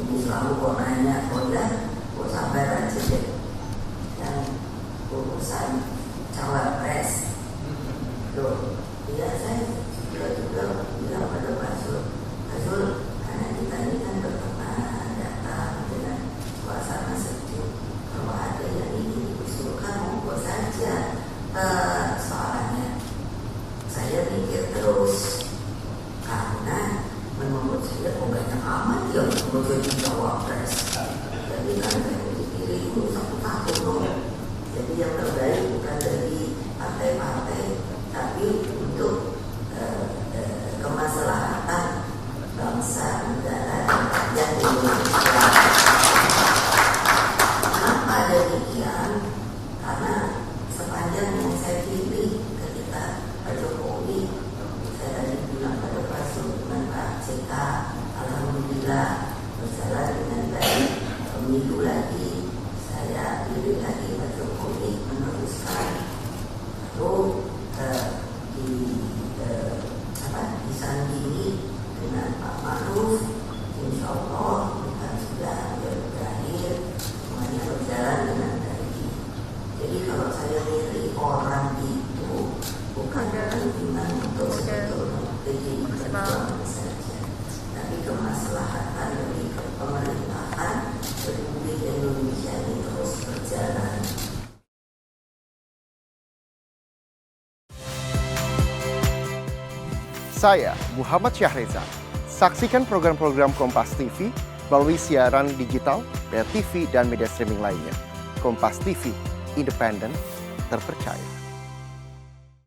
Ini selalu kok nanya, kok sabar aja deh. Yang urusan cawapres, loh, iya saya juga bilang pada Pak Zul, karena kita ini kan berteman, datang dengan suasana sejuk. Kalau ada yang ingin diusulkan, monggo saja. Soalnya saya mikir terus, karena menurut saya banyak amat yang menjadi cawapres. Jadi kan yang dipilih itu satu-satu dong. Jadi yang terbaik bukan dari partai-partai, tapi untuk kemaslahatan bangsa, negara, dan Indonesia. Kenapa demikian? Karena sepanjang yang saya pilih ketika Pak Jokowi, saya tadi bilang pada Pak Zul dengan Pak CK, alhamdulillah berjalan dengan baik. Pemilu lagi, saya pilih lagi Pak Jokowi meneruskan. Lalu disandingi dengan Pak Ma'ruf, insya Allah kita sudah berakhir, semuanya berjalan dengan baik. Jadi kalau saya milih orang itu bukan kepentingan untuk PDI Perjuangan saja, tapi kemaslahatan dari pemerintahan Republik Indonesia ini terus berjalan. Saya Muhammad Syahreza. Saksikan program-program Kompas TV melalui siaran digital, pay TV, dan media streaming lainnya. Kompas TV, independen, terpercaya.